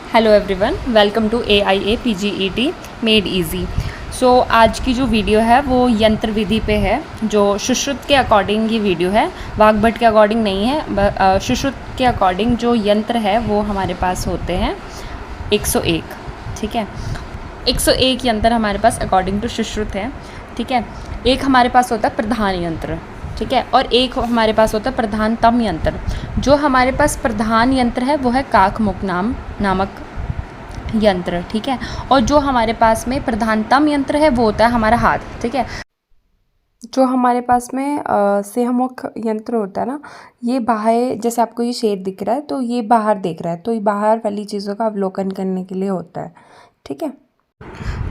Hello everyone, welcome to AIA PGET made easy. So आज की जो वीडियो है वो यंत्र विधि पे है, जो सुश्रुत के अकॉर्डिंग ये वीडियो है, वाग्भट के अकॉर्डिंग नहीं है। सुश्रुत के अकॉर्डिंग जो यंत्र है वो हमारे पास होते हैं 101। ठीक है, 101 यंत्र हमारे पास अकॉर्डिंग टू सुश्रुत है। ठीक है, एक हमारे पास होता है प्रधान यंत्र, ठीक है, और एक हमारे पास होता है प्रधानतम यंत्र। जो हमारे पास प्रधान यंत्र है वो है काकमुक नामक यंत्र। ठीक है, और जो हमारे पास में प्रधानतम यंत्र है वो होता है हमारा हाथ। ठीक है, जो हमारे पास में सेहमुख यंत्र होता है ना, ये बाह्य, जैसे आपको ये शेड दिख रहा है तो ये बाहर देख रहा है, तो ये बाहर वाली चीज़ों का अवलोकन करने के लिए होता है। ठीक है,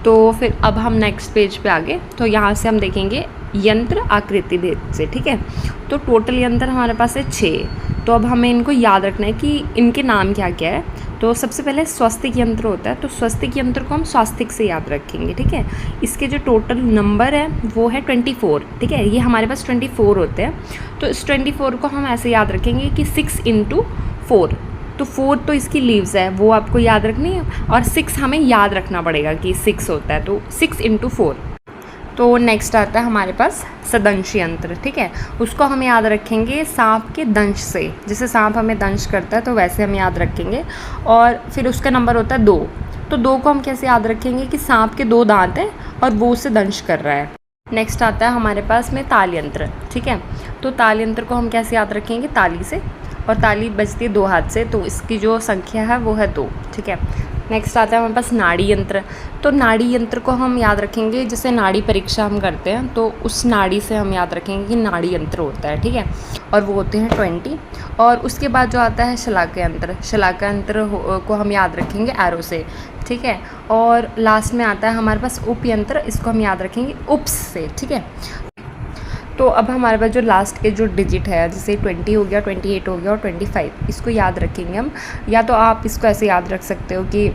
तो फिर अब हम नेक्स्ट पेज पे आगे, तो यहाँ से हम देखेंगे यंत्र आकृति भेद से। ठीक है, तो टोटल यंत्र हमारे पास है 6। तो अब हमें इनको याद रखना है कि इनके नाम क्या क्या है। तो सबसे पहले स्वस्तिक यंत्र होता है, तो स्वस्तिक यंत्र को हम स्वास्तिक से याद रखेंगे। ठीक है, इसके जो टोटल नंबर है वो है 24। ठीक है, ये हमारे पास 24 होते हैं। तो इस 24 को हम ऐसे याद रखेंगे कि 6 × 4। तो 4 तो इसकी लीव्स है, वो आपको याद रखनी है, और 6 हमें याद रखना पड़ेगा कि 6 होता है, तो 6 × 4। तो नेक्स्ट आता है हमारे पास सदंश यंत्र। ठीक है, उसको हम याद रखेंगे सांप के दंश से, जैसे सांप हमें दंश करता है तो वैसे हम याद रखेंगे। और फिर उसका नंबर होता है 2। तो 2 को हम कैसे याद रखेंगे कि सांप के 2 दांत हैं और वो उसे दंश कर रहा है। नेक्स्ट आता है हमारे पास में ताल यंत्र। ठीक है, तो ताल यंत्र को हम कैसे याद रखेंगे, ताली से, और ताली बजती है 2 हाथ से, तो इसकी जो संख्या है वो है 2। ठीक है, नेक्स्ट आता है हमारे पास नाड़ी यंत्र। तो नाड़ी यंत्र को हम याद रखेंगे, जैसे नाड़ी परीक्षा हम करते हैं तो उस नाड़ी से हम याद रखेंगे कि नाड़ी यंत्र होता है। ठीक है, और वो होते हैं 20। और उसके बाद जो आता है शलाका यंत्र, शलाका यंत्र को हम याद रखेंगे एरो से। ठीक है, और लास्ट में आता है हमारे पास उप यंत्र, इसको हम याद रखेंगे उप्स से। ठीक है, तो अब हमारे पास जो लास्ट के जो डिजिट है, जैसे 20 हो गया, 28 हो गया और 25, इसको याद रखेंगे हम। या तो आप इसको ऐसे याद रख सकते हो कि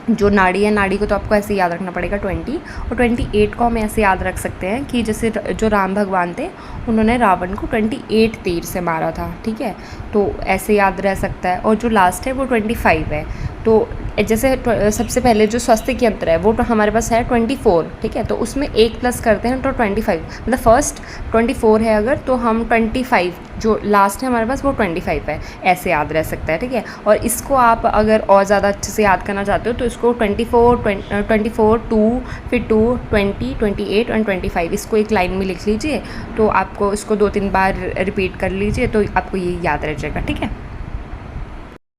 जो नाड़ी है, नाड़ी को तो आपको ऐसे याद रखना पड़ेगा 20, और 28 को हम ऐसे याद रख सकते हैं कि जैसे जो राम भगवान थे उन्होंने रावण को 28 तीर से मारा था। ठीक है, तो ऐसे याद रह सकता है। और जो लास्ट है वो 25 है। तो जैसे सबसे पहले जो स्वस्तिक यंत्र है वो तो हमारे पास है 24। ठीक है, तो उसमें 1 प्लस करते हैं तो 25, मतलब फर्स्ट 24 है अगर, तो हम 25 जो लास्ट है हमारे पास वो 25 है, ऐसे याद रह सकता है। ठीक है, और इसको आप अगर और ज़्यादा अच्छे से याद करना चाहते हो तो इसको 24, 2, फिर 2, 20, 28 और 25, इसको एक लाइन में लिख लीजिए। तो आपको इसको 2-3 बार रिपीट कर लीजिए तो आपको ये याद रह जाएगा। ठीक है।